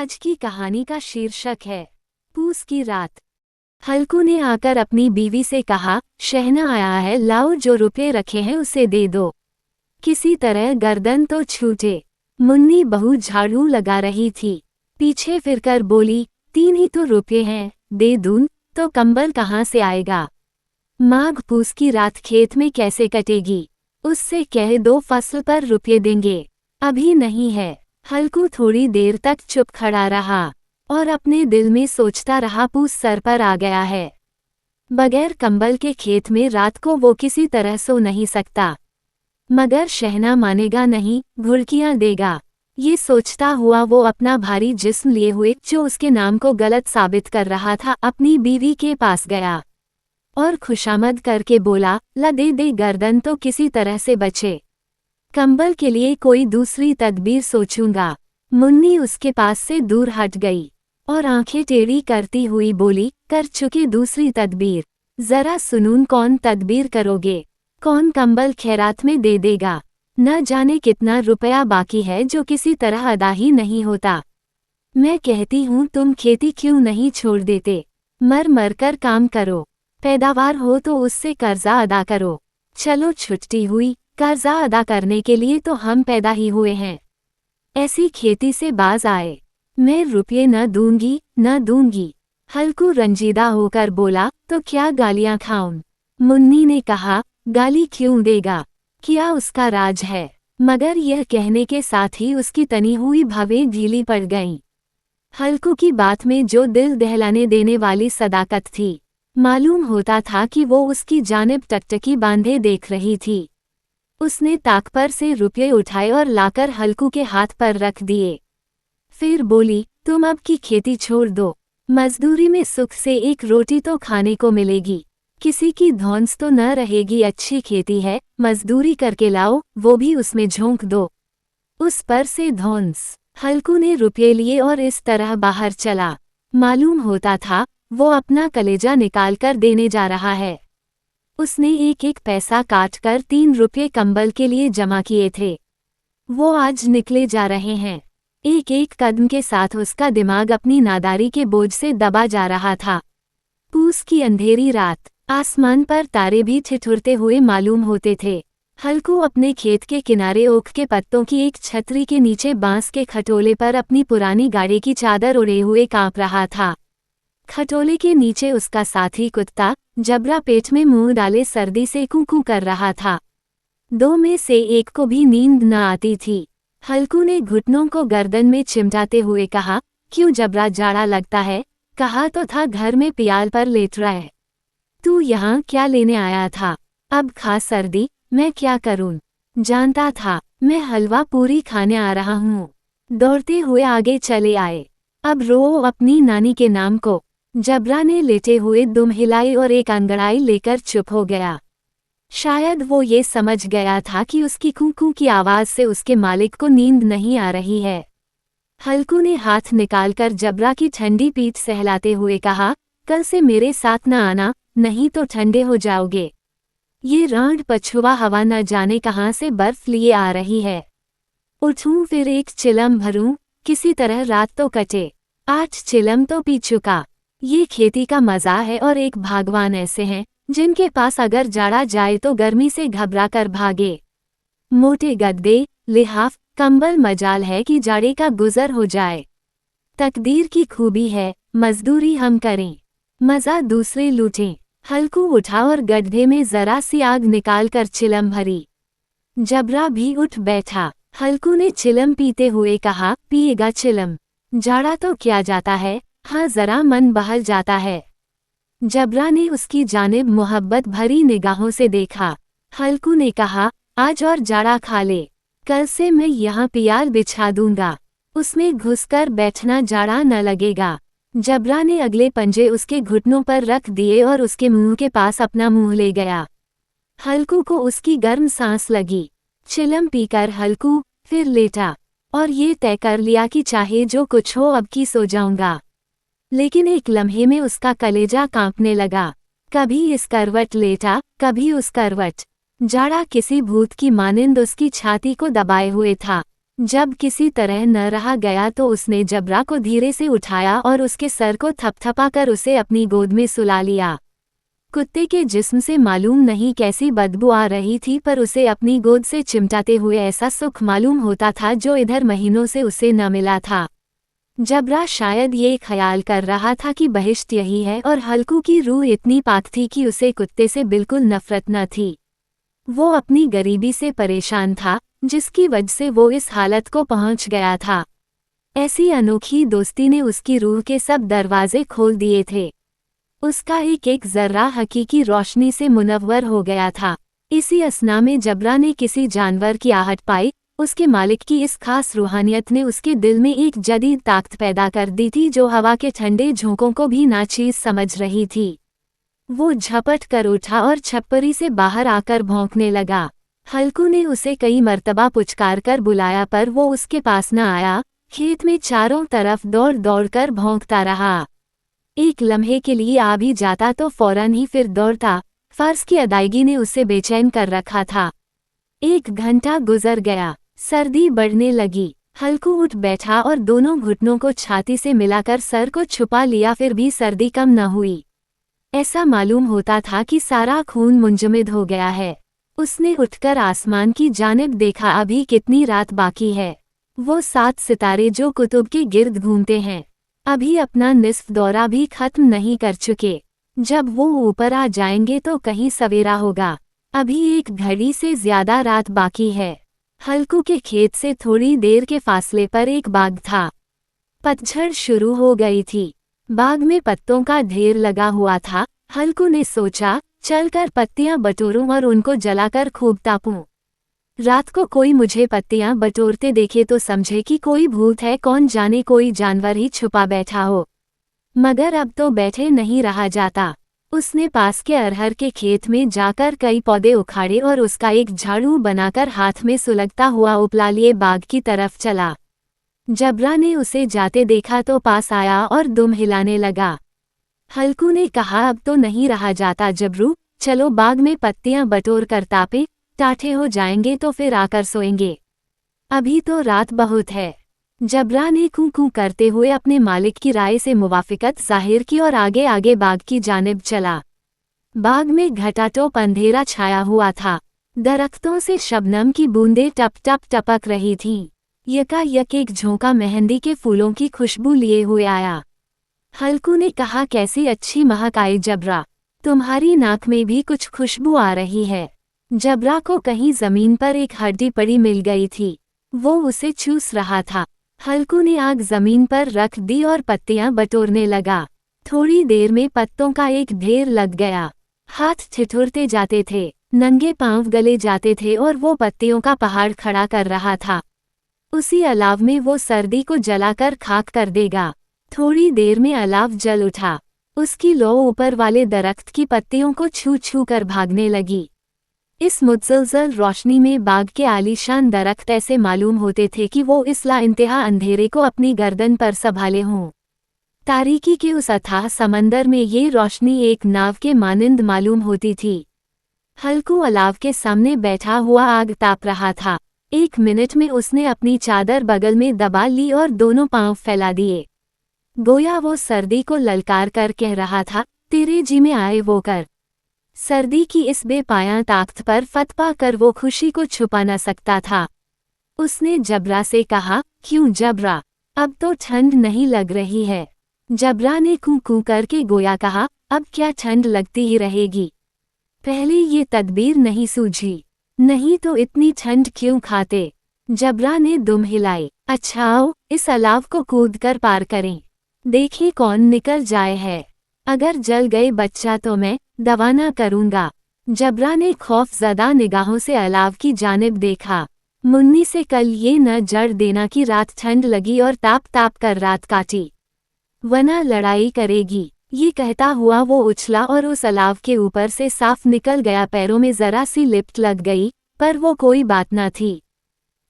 आज की कहानी का शीर्षक है पूस की रात। हल्कू ने आकर अपनी बीवी से कहा, शहना आया है, लाओ जो रुपए रखे हैं उसे दे दो, किसी तरह गर्दन तो छूटे। मुन्नी बहू झाड़ू लगा रही थी, पीछे फिरकर बोली, 3 ही तो रुपये हैं, दे दूं तो कंबल कहाँ से आएगा। माघ पूस की रात खेत में कैसे कटेगी, उससे कह दो फसल पर रुपये देंगे, अभी नहीं है। हल्कू थोड़ी देर तक चुप खड़ा रहा और अपने दिल में सोचता रहा, पूस सर पर आ गया है, बगैर कंबल के खेत में रात को वो किसी तरह सो नहीं सकता। मगर शहना मानेगा नहीं, घुड़कियां देगा। ये सोचता हुआ वो अपना भारी जिस्म लिए हुए, जो उसके नाम को गलत साबित कर रहा था, अपनी बीवी के पास गया और खुशामद करके बोला, ला दे दे गर्दन तो किसी तरह से बचे, कंबल के लिए कोई दूसरी तदबीर सोचूंगा। मुन्नी उसके पास से दूर हट गई और आंखें टेढ़ी करती हुई बोली, कर चुके दूसरी तदबीर, जरा सुनून कौन तदबीर करोगे, कौन कंबल खैरात में दे देगा। न जाने कितना रुपया बाकी है जो किसी तरह अदा ही नहीं होता। मैं कहती हूँ तुम खेती क्यों नहीं छोड़ देते, मर मर कर काम करो, पैदावार हो तो उससे कर्जा अदा करो। चलो छुट्टी हुई, कर्जा अदा करने के लिए तो हम पैदा ही हुए हैं, ऐसी खेती से बाज आए। मैं रुपये न दूंगी न दूंगी। हल्कू रंजीदा होकर बोला, तो क्या गालियां खाऊं। मुन्नी ने कहा, गाली क्यों देगा, क्या उसका राज है। मगर यह कहने के साथ ही उसकी तनी हुई भवें ढीली पड़ गईं। हल्कू की बात में जो दिल दहलाने देने वाली सदाकत थी, मालूम होता था कि वो उसकी जानिब टकटकी बांधे देख रही थी। उसने ताक पर से रुपये उठाए और लाकर हल्कू के हाथ पर रख दिए। फिर बोली, तुम अब की खेती छोड़ दो, मजदूरी में सुख से एक रोटी तो खाने को मिलेगी, किसी की धौंस तो न रहेगी। अच्छी खेती है, मजदूरी करके लाओ, वो भी उसमें झोंक दो, उस पर से धौंस। हल्कू ने रुपये लिए और इस तरह बाहर चला। मालूम होता था वो अपना कलेजा निकाल कर देने जा रहा है। उसने एक एक पैसा काट कर 3 रुपये कंबल के लिए जमा किए थे, वो आज निकले जा रहे हैं। एक एक कदम के साथ उसका दिमाग अपनी नादारी के बोझ से दबा जा रहा था। पूस की अंधेरी रात, आसमान पर तारे भी ठिठुरते हुए मालूम होते थे। हल्कू अपने खेत के किनारे ओक के पत्तों की एक छतरी के नीचे बांस के खटोले पर अपनी पुरानी गाड़ी की चादर ओढ़े हुए कांप रहा था। खटोले के नीचे उसका साथी कुत्ता जबरा पेट में मुंह डाले सर्दी से कूकू कर रहा था। 2 में से एक को भी नींद न आती थी। हल्कू ने घुटनों को गर्दन में चिमटाते हुए कहा, क्यों जबरा, जाड़ा लगता है, कहा तो था घर में पियाल पर लेट रहा है, तू यहाँ क्या लेने आया था। अब खा सर्दी, मैं क्या करूं, जानता था मैं हलवा पूरी खाने आ रहा हूँ। दौड़ते हुए आगे चले आए, अब रो अपनी नानी के नाम को। जबरा ने लेटे हुए दुम हिलाई और एक अंगड़ाई लेकर चुप हो गया। शायद वो ये समझ गया था कि उसकी कूकू की आवाज़ से उसके मालिक को नींद नहीं आ रही है। हल्कू ने हाथ निकालकर जबरा की ठंडी पीठ सहलाते हुए कहा, कल से मेरे साथ न आना, नहीं तो ठंडे हो जाओगे। ये रांड पछुआ हवा न जाने कहाँ से बर्फ लिए आ रही है। उठूं फिर एक चिलम भरूं, किसी तरह रात तो कटे। 8 चिलम तो पी चुका। ये खेती का मज़ा है और एक भागवान ऐसे हैं जिनके पास अगर जाड़ा जाए तो गर्मी से घबरा कर भागे। मोटे गद्दे, लिहाफ, कंबल मजाल है कि जाड़े का गुजर हो जाए। तकदीर की खूबी है, मजदूरी हम करें, मज़ा दूसरे लूटें। हल्कू उठा और गड्ढे में जरा सी आग निकालकर चिलम भरी। जबरा भी उठ बैठा। हल्कू ने चिलम पीते हुए कहा, पिएगा चिलम, जाड़ा तो क्या जाता है, हाँ जरा मन बहल जाता है। जबरा ने उसकी जानिब मोहब्बत भरी निगाहों से देखा। हल्कू ने कहा, आज और जाड़ा खा ले, कल से मैं यहाँ पियाल बिछा दूंगा, उसमें घुसकर बैठना, जाड़ा न लगेगा। जबरा ने अगले पंजे उसके घुटनों पर रख दिए और उसके मुंह के पास अपना मुंह ले गया। हल्कू को उसकी गर्म सांस लगी। चिलम पीकर हल्कू फिर लेटा और ये तय कर लिया कि चाहे जो कुछ हो अब की सो जाऊंगा। लेकिन एक लम्हे में उसका कलेजा कांपने लगा। कभी इस करवट लेटा, कभी उस करवट। जाड़ा किसी भूत की मानिंद उसकी छाती को दबाए हुए था। जब किसी तरह न रहा गया तो उसने जबरा को धीरे से उठाया और उसके सर को थपथपाकर उसे अपनी गोद में सुला लिया। कुत्ते के जिस्म से मालूम नहीं कैसी बदबू आ रही थी, पर उसे अपनी गोद से चिमटाते हुए ऐसा सुख मालूम होता था जो इधर महीनों से उसे न मिला था। जबरा शायद ये ख्याल कर रहा था कि बहिश्त यही है, और हल्कू की रूह इतनी पाक थी कि उसे कुत्ते से बिल्कुल नफरत न थी। वो अपनी गरीबी से परेशान था, जिसकी वजह से वो इस हालत को पहुंच गया था। ऐसी अनोखी दोस्ती ने उसकी रूह के सब दरवाजे खोल दिए थे। उसका एक एक जर्रा हकीकी रोशनी से मुनव्वर हो गया था। इसी असना में जबरा ने किसी जानवर की आहट पाई। उसके मालिक की इस खास रूहानियत ने उसके दिल में एक जदीद ताकत पैदा कर दी थी जो हवा के ठंडे झोंकों को भी नाचीज समझ रही थी। वो झपट कर उठा और छप्परी से बाहर आकर भौंकने लगा। हल्कू ने उसे कई मर्तबा पुचकार कर बुलाया, पर वो उसके पास न आया। खेत में चारों तरफ दौड़ दौड़ कर भौंकता रहा। एक लम्हे के लिए आ भी जाता तो फौरन ही फिर दौड़ता। फर्ज की अदायगी ने उसे बेचैन कर रखा था। 1 घंटा गुजर गया। सर्दी बढ़ने लगी। हल्कू उठ बैठा और दोनों घुटनों को छाती से मिलाकर सर को छुपा लिया, फिर भी सर्दी कम न हुई। ऐसा मालूम होता था कि सारा खून मुंजमद हो गया है। उसने उठकर आसमान की जानिब देखा। अभी कितनी रात बाकी है। वो 7 सितारे जो कुतुब के गिर्द घूमते हैं, अभी अपना निस्फ दौरा भी खत्म नहीं कर चुके। जब वो ऊपर आ जाएंगे तो कहीं सवेरा होगा। अभी 1 घड़ी से ज्यादा रात बाकी है। हल्कू के खेत से थोड़ी देर के फासले पर एक बाग था। पतझड़ शुरू हो गई थी। बाग में पत्तों का ढेर लगा हुआ था। हल्कू ने सोचा, चलकर पत्तियां बटोरूं और उनको जलाकर खूब तापूं। रात को कोई मुझे पत्तियां बटोरते देखे तो समझे कि कोई भूत है, कौन जाने कोई जानवर ही छुपा बैठा हो। मगर अब तो बैठे नहीं रहा जाता। उसने पास के अरहर के खेत में जाकर कई पौधे उखाड़े और उसका एक झाड़ू बनाकर हाथ में सुलगता हुआ उपला लिए बाग की तरफ चला। जबरा ने उसे जाते देखा तो पास आया और दुम हिलाने लगा। हल्कू ने कहा, अब तो नहीं रहा जाता जबरू, चलो बाग में पत्तियां बटोर कर तापे, टाठे हो जाएंगे तो फिर आकर सोएंगे। अभी तो रात बहुत है। जबरा ने कूं कूं करते हुए अपने मालिक की राय से मुवाफिकत जाहिर की और आगे आगे बाग की जानिब चला। बाग में घटाटोप अंधेरा छाया हुआ था। दरख्तों से शबनम की बूंदें टप टप टपक रही थीं। यकायक एक झोंका मेहंदी के फूलों की खुशबू लिए हुए आया। हल्कू ने कहा, कैसी अच्छी महक आई जबरा, तुम्हारी नाक में भी कुछ खुशबू आ रही है। जबरा को कहीं जमीन पर एक हड्डी पड़ी मिल गई थी। वो उसे चूस रहा था। हल्कू ने आग जमीन पर रख दी और पत्तियां बटोरने लगा। थोड़ी देर में पत्तों का एक ढेर लग गया। हाथ ठिठुरते जाते थे, नंगे पांव गले जाते थे और वो पत्तियों का पहाड़ खड़ा कर रहा था। उसी अलाव में वो सर्दी को जलाकर खाक कर देगा। थोड़ी देर में अलाव जल उठा। उसकी लौ ऊपर वाले दरख्त की पत्तियों को छू छू कर भागने लगी। इस मुतज़लज़ल रोशनी में बाग के आलीशान दरख्त ऐसे मालूम होते थे कि वो इस ला इंतहा अंधेरे को अपनी गर्दन पर संभाले हों। तारीकी के उस अथाह समंदर में ये रोशनी एक नाव के मानिंद मालूम होती थी। हल्कू अलाव के सामने बैठा हुआ आग ताप रहा था। 1 मिनट में उसने अपनी चादर बगल में दबा ली और दोनों पांव फैला दिए। गोया वो सर्दी को ललकार कर कह रहा था, तेरे जी में आए वो कर। सर्दी की इस बेपायां ताकत पर फत पा कर वो खुशी को छुपा न सकता था। उसने जबरा से कहा, क्यों जबरा, अब तो ठंड नहीं लग रही है। जबरा ने कूं कूं करके गोया कहा, अब क्या ठंड लगती ही रहेगी। पहले ये तदबीर नहीं सूझी, नहीं तो इतनी ठंड क्यों खाते। जबरा ने दुम हिलाई। अच्छा आओ, इस अलाव को कूद कर पार करें, देखें कौन निकल जाए है। अगर जल गए बच्चा तो मैं दवा न करूंगा। जबरा ने खौफजदा निगाहों से अलाव की जानिब देखा। मुन्नी से कल ये न जड़ देना कि रात ठंड लगी और ताप ताप कर रात काटी, वरना लड़ाई करेगी। ये कहता हुआ वो उछला और उस अलाव के ऊपर से साफ निकल गया। पैरों में जरा सी लिपट लग गई, पर वो कोई बात न थी।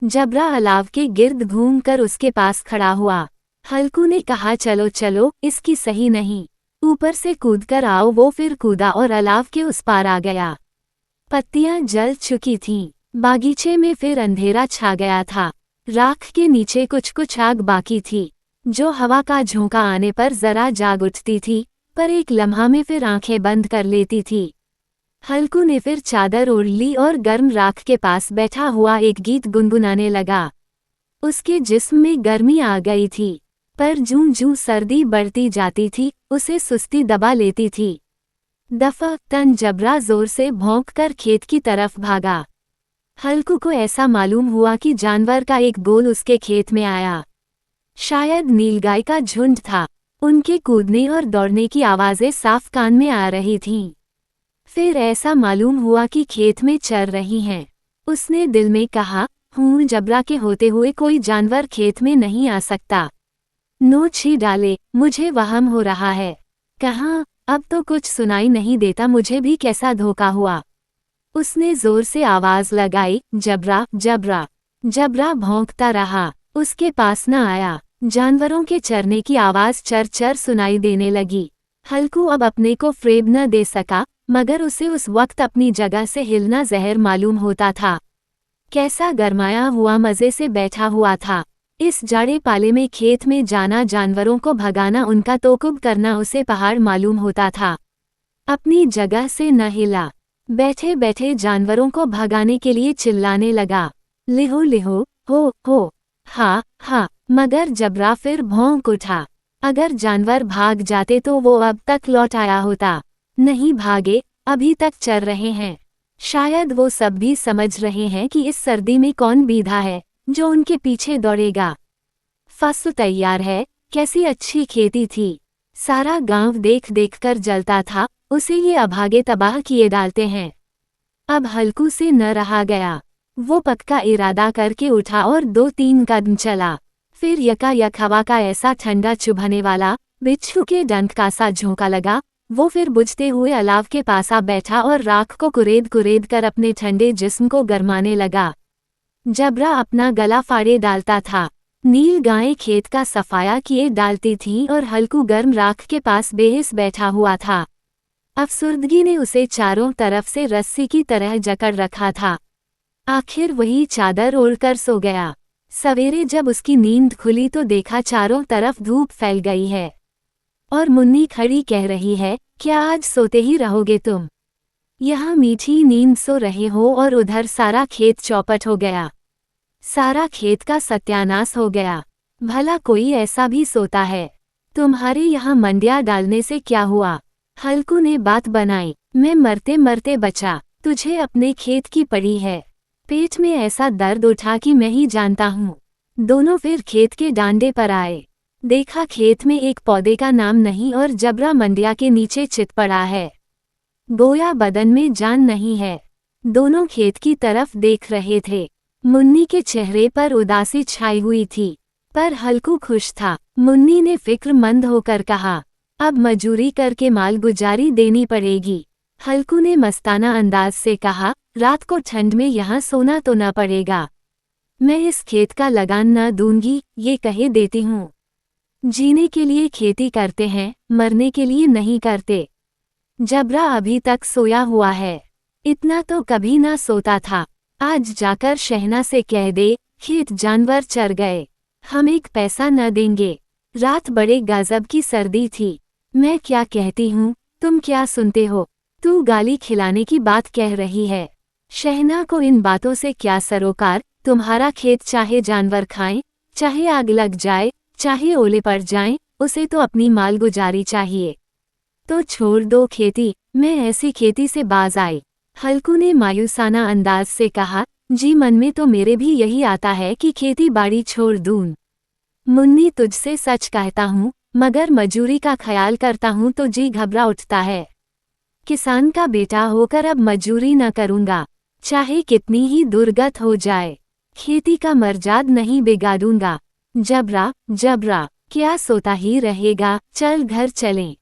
जबरा अलाव के गिर्द घूम कर उसके पास खड़ा हुआ। हल्कू ने कहा, चलो चलो, इसकी सही नहीं, ऊपर से कूदकर आओ। वो फिर कूदा और अलाव के उस पार आ गया। पत्तियां जल चुकी थीं। बागीचे में फिर अंधेरा छा गया था। राख के नीचे कुछ कुछ आग बाकी थी, जो हवा का झोंका आने पर जरा जाग उठती थी, पर एक लम्हा में फिर आंखें बंद कर लेती थी। हल्कू ने फिर चादर ओढ़ ली और गर्म राख के पास बैठा हुआ एक गीत गुनगुनाने लगा। उसके जिस्म में गर्मी आ गई थी, पर जूं जूं सर्दी बढ़ती जाती थी उसे सुस्ती दबा लेती थी। दफा तन जबरा जोर से भौंक कर खेत की तरफ भागा। हल्कू को ऐसा मालूम हुआ कि जानवर का एक गोल उसके खेत में आया। शायद नीलगाय का झुंड था। उनके कूदने और दौड़ने की आवाजें साफ कान में आ रही थीं। फिर ऐसा मालूम हुआ कि खेत में चर रही हैं। उसने दिल में कहा, जबरा के होते हुए कोई जानवर खेत में नहीं आ सकता। नोच ही डाले, मुझे वहम हो रहा है। कहाँ, अब तो कुछ सुनाई नहीं देता, मुझे भी कैसा धोखा हुआ। उसने जोर से आवाज लगाई, जबरा जबरा। जबरा भौंकता रहा, उसके पास न आया। जानवरों के चरने की आवाज चर चर सुनाई देने लगी। हल्कू अब अपने को फ्रेब न दे सका, मगर उसे उस वक्त अपनी जगह से हिलना जहर मालूम होता था। कैसा गरमाया हुआ मजे से बैठा हुआ था। इस जाड़े पाले में खेत में जाना, जानवरों को भगाना, उनका तोकुब करना उसे पहाड़ मालूम होता था। अपनी जगह से न हिला। बैठे बैठे जानवरों को भगाने के लिए चिल्लाने लगा, लिहो लिहो, हो, हा, मगर जबरा फिर भौंक उठा। अगर जानवर भाग जाते तो वो अब तक लौट आया होता। नहीं भागे, अभी तक चर रहे हैं। शायद वो सब भी समझ रहे हैं कि इस सर्दी में कौन बीधा है जो उनके पीछे दौड़ेगा। फसल तैयार है, कैसी अच्छी खेती थी। सारा गांव देख देख कर जलता था, उसे ये अभागे तबाह किए डालते हैं। अब हल्कू से न रहा गया। वो पक्का इरादा करके उठा और 2-3 कदम चला। फिर यकायक हवा का ऐसा ठंडा चुभने वाला, बिच्छू के डंक का सा झोंका लगा। वो फिर बुझते हुए अलाव के पास आ बैठा और राख को कुरेद कुरेद कर अपने ठंडे जिस्म को गरमाने लगा। जबरा अपना गला फाड़े डालता था। नील गायें खेत का सफाया किए डालती थीं और हल्कू गर्म राख के पास बेहिस बैठा हुआ था। अफसुर्दगी ने उसे चारों तरफ से रस्सी की तरह जकड़ रखा था। आखिर वही चादर ओढ़कर सो गया। सवेरे जब उसकी नींद खुली तो देखा चारों तरफ धूप फैल गई है और मुन्नी खड़ी कह रही है, क्या आज सोते ही रहोगे तुम? यहाँ मीठी नींद सो रहे हो और उधर सारा खेत चौपट हो गया। सारा खेत का सत्यानाश हो गया। भला कोई ऐसा भी सोता है? तुम्हारे यहाँ मंडिया डालने से क्या हुआ? हल्कू ने बात बनाई, मैं मरते मरते बचा, तुझे अपने खेत की पड़ी है। पेट में ऐसा दर्द उठा कि मैं ही जानता हूँ। दोनों फिर खेत के डांडे पर आए। देखा खेत में एक पौधे का नाम नहीं और जबरा मंडिया के नीचे चित पड़ा है। गोया बदन में जान नहीं है। दोनों खेत की तरफ देख रहे थे। मुन्नी के चेहरे पर उदासी छाई हुई थी, पर हल्कू खुश था। मुन्नी ने फिक्रमंद होकर कहा, अब मजूरी करके माल गुजारी देनी पड़ेगी। हल्कू ने मस्ताना अंदाज से कहा, रात को ठंड में यहाँ सोना तो न पड़ेगा। मैं इस खेत का लगान न दूंगी, ये कहे देती हूँ। जीने के लिए खेती करते हैं, मरने के लिए नहीं करते। जबरा अभी तक सोया हुआ है। इतना तो कभी ना सोता था। आज जाकर शहना से कह दे, खेत जानवर चर गए, हम एक पैसा न देंगे। रात बड़े गजब की सर्दी थी। मैं क्या कहती हूँ, तुम क्या सुनते हो? तू गाली खिलाने की बात कह रही है। शहना को इन बातों से क्या सरोकार? तुम्हारा खेत चाहे जानवर खाएं, चाहे आग लग जाए, चाहे ओले पड़ जाएं, उसे तो अपनी माल गुजारी चाहिए। तो छोड़ दो खेती, मैं ऐसी खेती से बाज आई। हल्कू ने मायूसाना अंदाज से कहा, जी मन में तो मेरे भी यही आता है कि खेती बाड़ी छोड़ दूं। मुन्नी तुझसे सच कहता हूँ, मगर मजूरी का ख्याल करता हूँ तो जी घबरा उठता है। किसान का बेटा होकर अब मजूरी न करूँगा, चाहे कितनी ही दुर्गत हो जाए। खेती का मर्जाद नहीं बिगाड़ूंगा। जबरा जबरा, क्या सोता ही रहेगा? चल घर चलें।